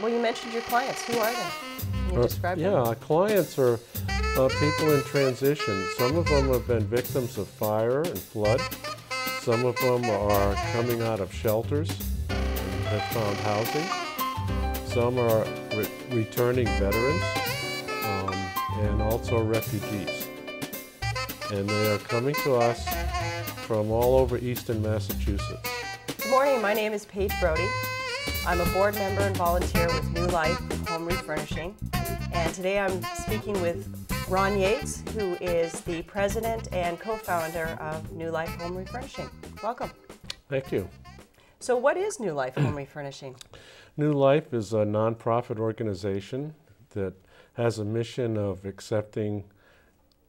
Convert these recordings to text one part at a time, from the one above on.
Well, you mentioned your clients. Who are they? Can you describe them? Yeah, our clients are people in transition. Some of them have been victims of fire and flood. Some of them are coming out of shelters and have found housing. Some are returning veterans and also refugees. And they are coming to us from all over eastern Massachusetts. Good morning. My name is Paige Brody. I'm a board member and volunteer with New Life Home Refurnishing. And today I'm speaking with Ron Yates, who is the president and co-founder of New Life Home Refurnishing. Welcome. Thank you. So what is New Life Home Refurnishing? New Life is a nonprofit organization that has a mission of accepting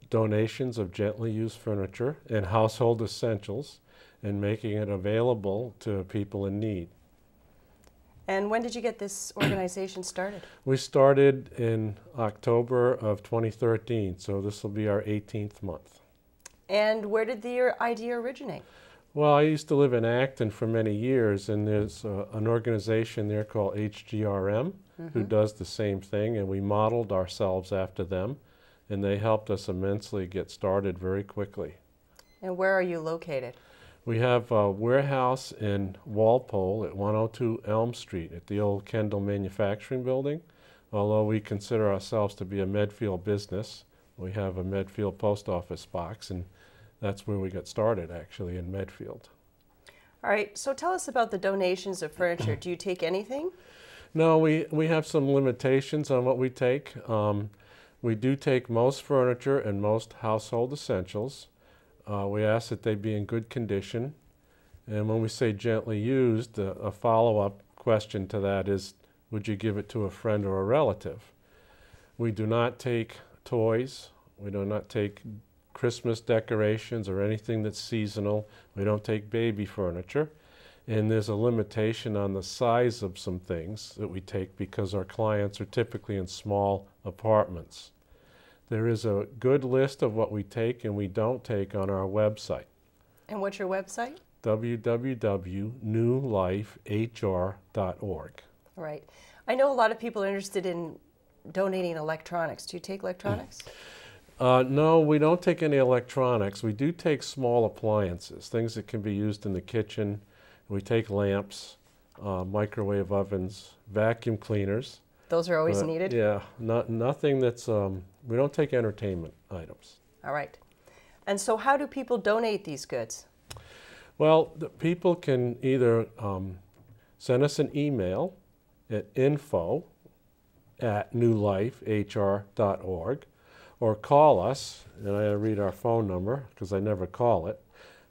donations of gently used furniture and household essentials and making it available to people in need. And when did you get this organization started? We started in October of 2013, so this will be our 18th month. And where did your idea originate? Well, I used to live in Acton for many years, and there's an organization there called HGRM who does the same thing, and we modeled ourselves after them, and they helped us immensely get started very quickly. And where are you located? We have a warehouse in Walpole at 102 Elm Street at the old Kendall Manufacturing Building. Although we consider ourselves to be a Medfield business, we have a Medfield post office box, and that's where we got started, actually, in Medfield. All right, so tell us about the donations of furniture. Do you take anything? No, we have some limitations on what we take. We do take most furniture and most household essentials. We ask that they be in good condition. And when we say gently used, a follow-up question to that is, would you give it to a friend or a relative? We do not take toys. We do not take Christmas decorations or anything that's seasonal. We don't take baby furniture. And there's a limitation on the size of some things that we take because our clients are typically in small apartments. There is a good list of what we take and we don't take on our website. And what's your website? www.newlifehr.org. Right. I know a lot of people are interested in donating electronics. Do you take electronics? No, we don't take any electronics. We do take small appliances, things that can be used in the kitchen. We take lamps, microwave ovens, vacuum cleaners. Those are always needed? Yeah, nothing that's, we don't take entertainment items. All right. And so how do people donate these goods? Well, the people can either send us an email at info@newlifehr.org or call us, and I read our phone number because I never call it,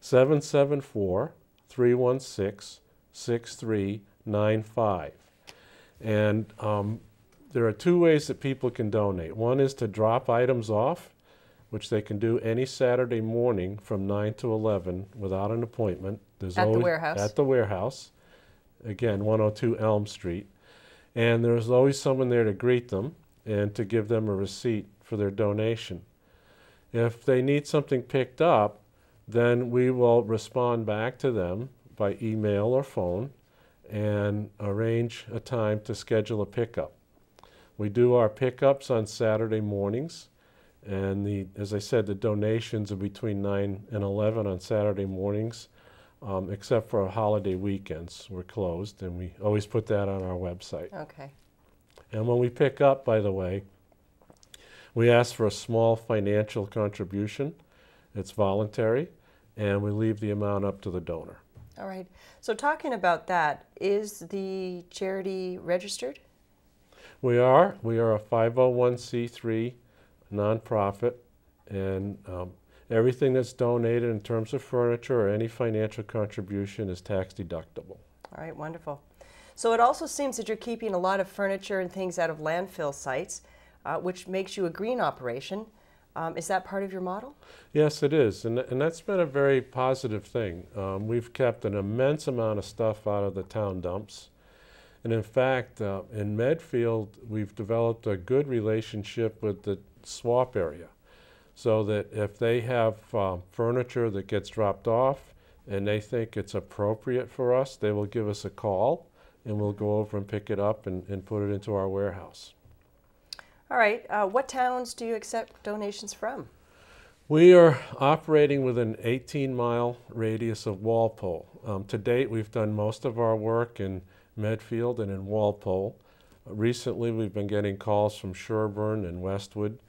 774-316-6395. And there are two ways that people can donate. One is to drop items off, which they can do any Saturday morning from 9 to 11 without an appointment. At the warehouse? At the warehouse. Again, 102 Elm Street. And there's always someone there to greet them and to give them a receipt for their donation. If they need something picked up, then we will respond back to them by email or phone and arrange a time to schedule a pickup. We do our pickups on Saturday mornings, and as I said, the donations are between 9 and 11 on Saturday mornings, except for our holiday weekends. We're closed, and we always put that on our website. Okay. And when we pick up, by the way, we ask for a small financial contribution. It's voluntary, and we leave the amount up to the donor. All right. So talking about that, is the charity registered? We are a 501c3 nonprofit, and everything that's donated in terms of furniture or any financial contribution is tax deductible. All right, wonderful. So it also seems that you're keeping a lot of furniture and things out of landfill sites, which makes you a green operation. Is that part of your model? Yes, it is, and that's been a very positive thing. We've kept an immense amount of stuff out of the town dumps. And in fact, in Medfield, we've developed a good relationship with the swap area, so that if they have furniture that gets dropped off and they think it's appropriate for us, they will give us a call and we'll go over and pick it up and put it into our warehouse. All right. What towns do you accept donations from? We are operating within an 18-mile radius of Walpole. To date, we've done most of our work in Medfield and in Walpole. Recently, we've been getting calls from Sherburne and Westwood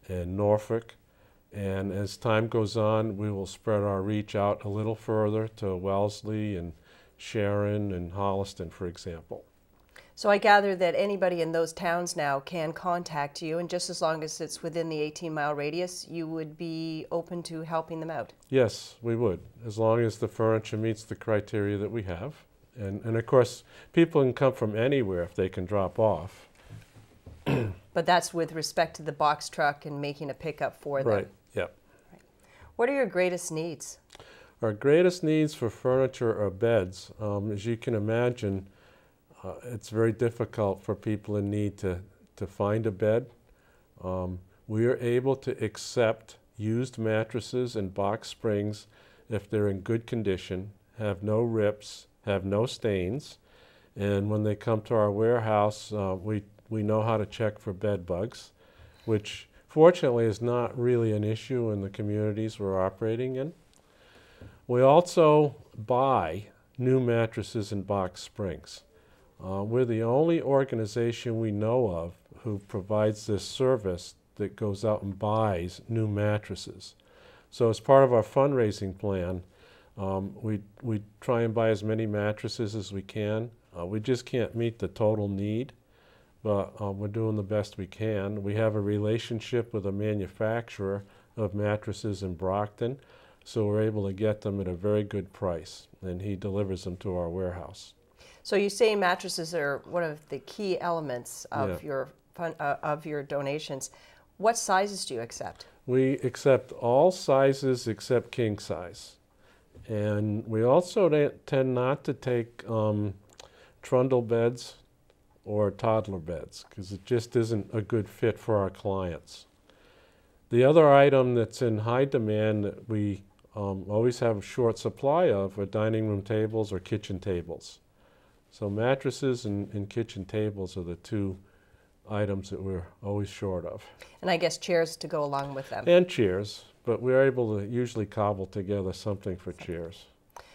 and Norfolk. And as time goes on, we will spread our reach out a little further to Wellesley and Sharon and Holliston, for example. So I gather that anybody in those towns now can contact you, and just as long as it's within the 18-mile radius, you would be open to helping them out? Yes, we would, as long as the furniture meets the criteria that we have. And of course, people can come from anywhere if they can drop off. But that's with respect to the box truck and making a pickup for them? Right, yeah. Right. What are your greatest needs? Our greatest needs for furniture are beds. As you can imagine, it's very difficult for people in need to find a bed. We are able to accept used mattresses and box springs if they're in good condition, have no rips, have no stains, and when they come to our warehouse, we know how to check for bed bugs, which fortunately is not really an issue in the communities we're operating in. We also buy new mattresses and box springs. We're the only organization we know of who provides this service that goes out and buys new mattresses. So as part of our fundraising plan, we try and buy as many mattresses as we can. We just can't meet the total need, but we're doing the best we can. We have a relationship with a manufacturer of mattresses in Brockton, so we're able to get them at a very good price, and he delivers them to our warehouse. So you say mattresses are one of the key elements of your donations. What sizes do you accept? We accept all sizes except king size. And we also tend not to take trundle beds or toddler beds because it just isn't a good fit for our clients. The other item that's in high demand that we always have a short supply of are dining room tables or kitchen tables. So mattresses and kitchen tables are the two items that we're always short of. And I guess chairs to go along with them. And chairs, but we're able to usually cobble together something for chairs.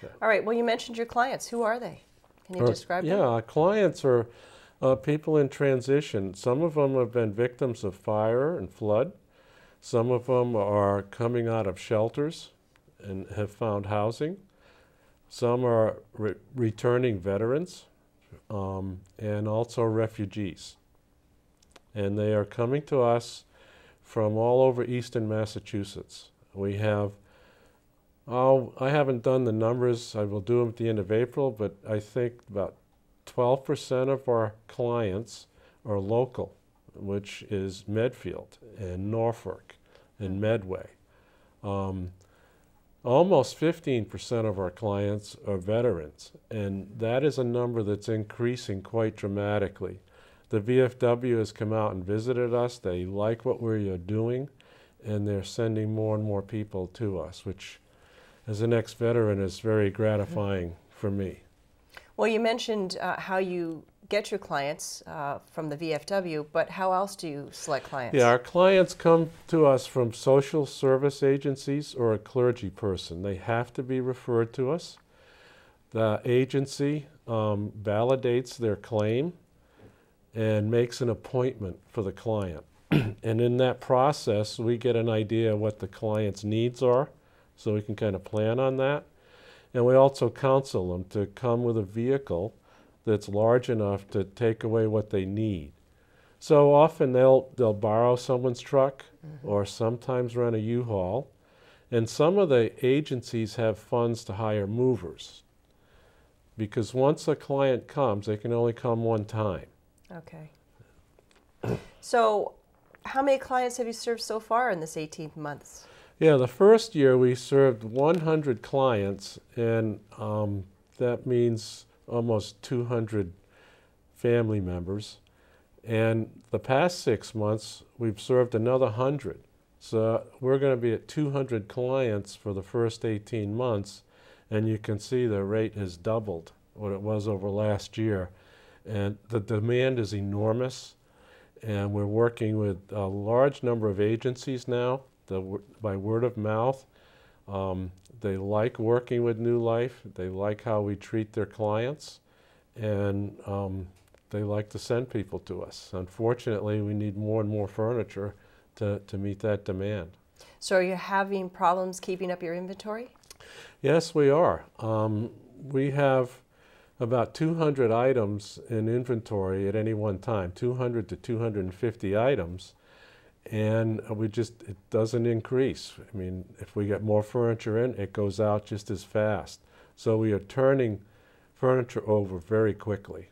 Yeah. All right, well, you mentioned your clients. Who are they? Can you describe them? Yeah, our clients are people in transition. Some of them have been victims of fire and flood. Some of them are coming out of shelters and have found housing. Some are returning veterans and also refugees. And they are coming to us from all over eastern Massachusetts. We have, I haven't done the numbers, I will do them at the end of April, but I think about 12% of our clients are local, which is Medfield and Norfolk and Medway. Almost 15% of our clients are veterans, and that is a number that's increasing quite dramatically. The VFW has come out and visited us. They like what we're doing, and they're sending more and more people to us, which, as an ex-veteran, is very gratifying for me. Well, you mentioned how you get your clients from the VFW, but how else do you select clients? Yeah, our clients come to us from social service agencies or a clergy person. They have to be referred to us. The agency validates their claim and makes an appointment for the client. And in that process, we get an idea of what the client's needs are, so we can kind of plan on that. And we also counsel them to come with a vehicle that's large enough to take away what they need. So often they'll borrow someone's truck or sometimes rent a U-Haul. And some of the agencies have funds to hire movers, because once a client comes, they can only come one time. Okay. So how many clients have you served so far in this 18 months? Yeah, the first year we served 100 clients, and that means almost 200 family members. And the past 6 months, we've served another 100. So we're going to be at 200 clients for the first 18 months, and you can see the rate has doubled what it was over last year. And the demand is enormous, and we're working with a large number of agencies now by word of mouth. They like working with New Life. They like how we treat their clients, and they like to send people to us. Unfortunately, we need more and more furniture to meet that demand. So are you having problems keeping up your inventory? Yes, we are. We have about 200 items in inventory at any one time, 200 to 250 items, and it doesn't increase. I mean, if we get more furniture in, it goes out just as fast. So we are turning furniture over very quickly.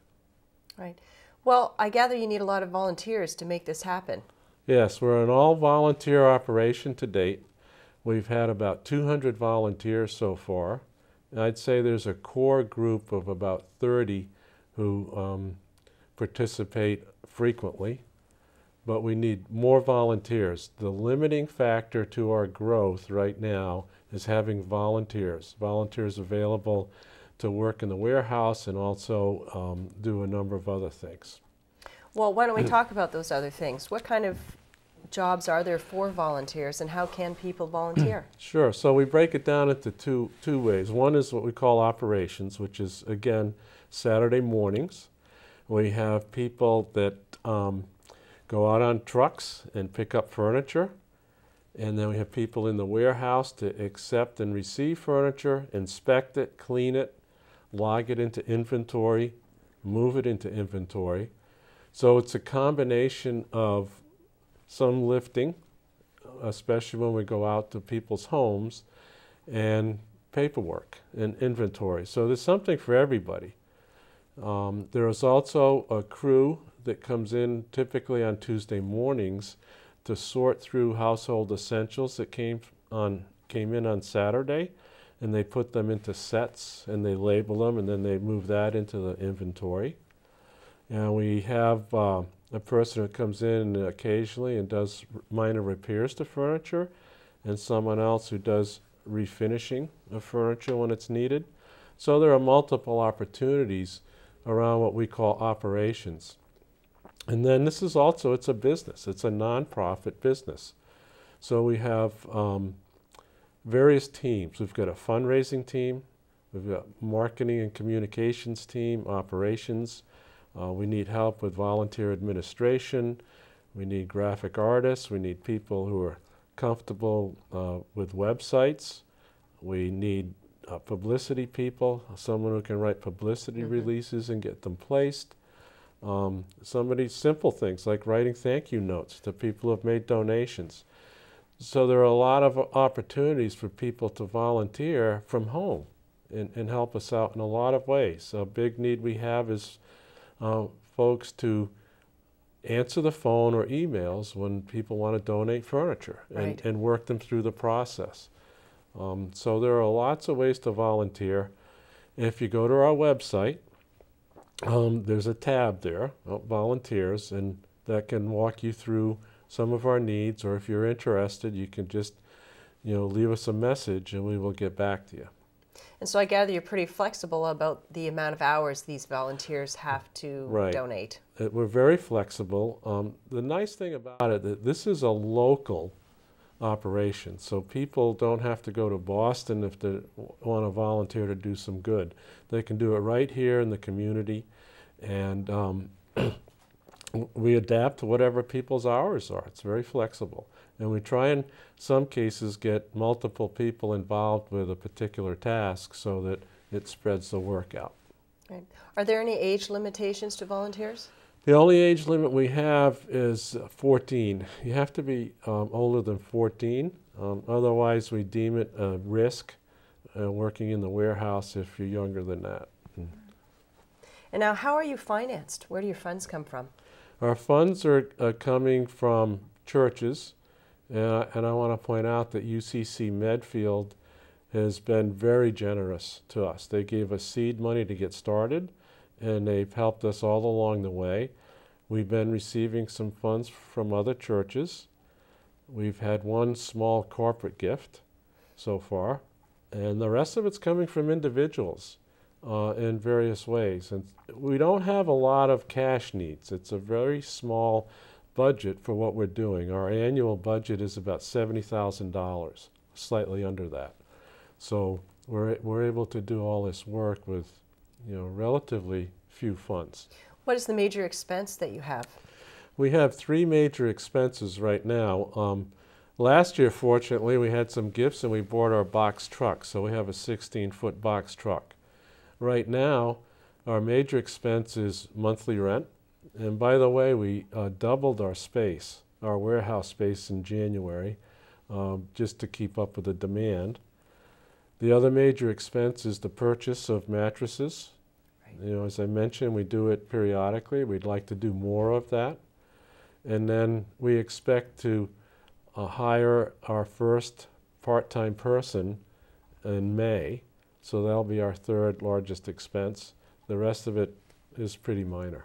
Right. Well, I gather you need a lot of volunteers to make this happen. Yes, we're an all-volunteer operation to date. We've had about 200 volunteers so far. And I'd say there's a core group of about 30 who participate frequently, but we need more volunteers. The limiting factor to our growth right now is having volunteers available to work in the warehouse and also do a number of other things. Well, why don't we talk about those other things? What kind of jobs are there for volunteers, and how can people volunteer? Sure. So we break it down into two ways. One is what we call operations, which is, again, Saturday mornings. We have people that go out on trucks and pick up furniture. And then we have people in the warehouse to accept and receive furniture, inspect it, clean it, log it into inventory, move it into inventory. So it's a combination of some lifting, especially when we go out to people's homes, and paperwork and inventory. So there's something for everybody. There is also a crew that comes in typically on Tuesday mornings to sort through household essentials that came in on Saturday, and they put them into sets and they label them, and then they move that into the inventory. And we have a person who comes in occasionally and does minor repairs to furniture, and someone else who does refinishing of furniture when it's needed. So there are multiple opportunities around what we call operations. And then this is also, it's a business. It's a nonprofit business. So we have various teams. We've got a fundraising team. We've got marketing and communications team, operations. We need help with volunteer administration. We need graphic artists. We need people who are comfortable with websites. We need publicity people, someone who can write publicity releases and get them placed. Simple things like writing thank you notes to people who have made donations. So there are a lot of opportunities for people to volunteer from home and help us out in a lot of ways. A big need we have is folks to answer the phone or emails when people want to donate furniture and work them through the process. So there are lots of ways to volunteer. If you go to our website, there's a tab there, volunteers, and that can walk you through some of our needs, or if you're interested, you can just leave us a message and we will get back to you. And so I gather you're pretty flexible about the amount of hours these volunteers have to donate. We're very flexible. The nice thing about it, that this is a local operation, so people don't have to go to Boston if they want to volunteer to do some good. They can do it right here in the community, and we adapt to whatever people's hours are. It's very flexible. And we try in some cases get multiple people involved with a particular task so that it spreads the work out. Right. Are there any age limitations to volunteers? The only age limit we have is 14. You have to be older than 14. Otherwise, we deem it a risk working in the warehouse if you're younger than that. And now, how are you financed? Where do your funds come from? Our funds are coming from churches. And I want to point out that UCC Medfield has been very generous to us. They gave us seed money to get started, and they've helped us all along the way. We've been receiving some funds from other churches. We've had one small corporate gift so far, and the rest of it's coming from individuals in various ways. And we don't have a lot of cash needs. It's a very small budget for what we're doing. Our annual budget is about $70,000, slightly under that. So we're able to do all this work with, relatively few funds. What is the major expense that you have? We have three major expenses right now. Last year, fortunately, we had some gifts and we bought our box truck, so we have a 16-foot box truck. Right now, our major expense is monthly rent. And by the way, we doubled our space, our warehouse space in January, just to keep up with the demand. The other major expense is the purchase of mattresses. Right. As I mentioned, we do it periodically. We'd like to do more of that. And then we expect to hire our first part-time person in May. So that'll be our third largest expense. The rest of it is pretty minor.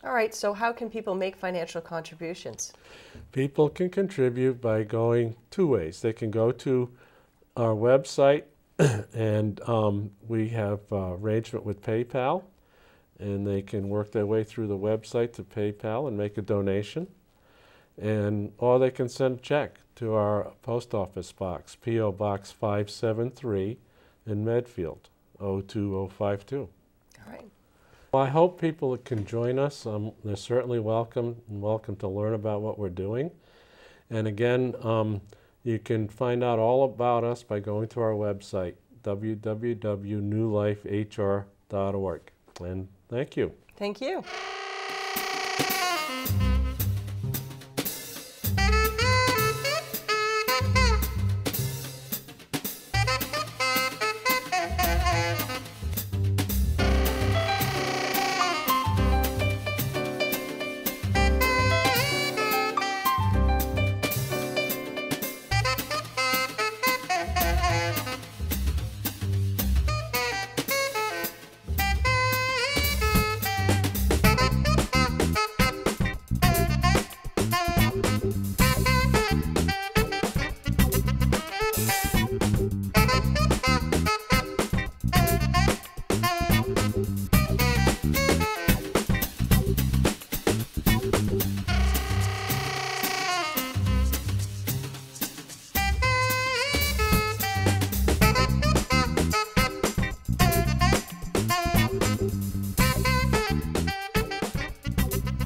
All right, so how can people make financial contributions? People can contribute by going two ways. They can go to our website, and we have arrangement with PayPal, and they can work their way through the website to PayPal and make a donation. Or they can send a check to our post office box, P.O. Box 573 in Medfield, 02052. All right. Well, I hope people can join us. They're certainly welcome to learn about what we're doing. And again, you can find out all about us by going to our website, www.newlifehr.org. And thank you. Thank you.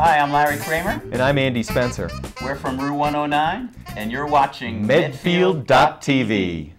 Hi, I'm Larry Kramer. And I'm Andy Spencer. We're from Rue 109, and you're watching Medfield.tv.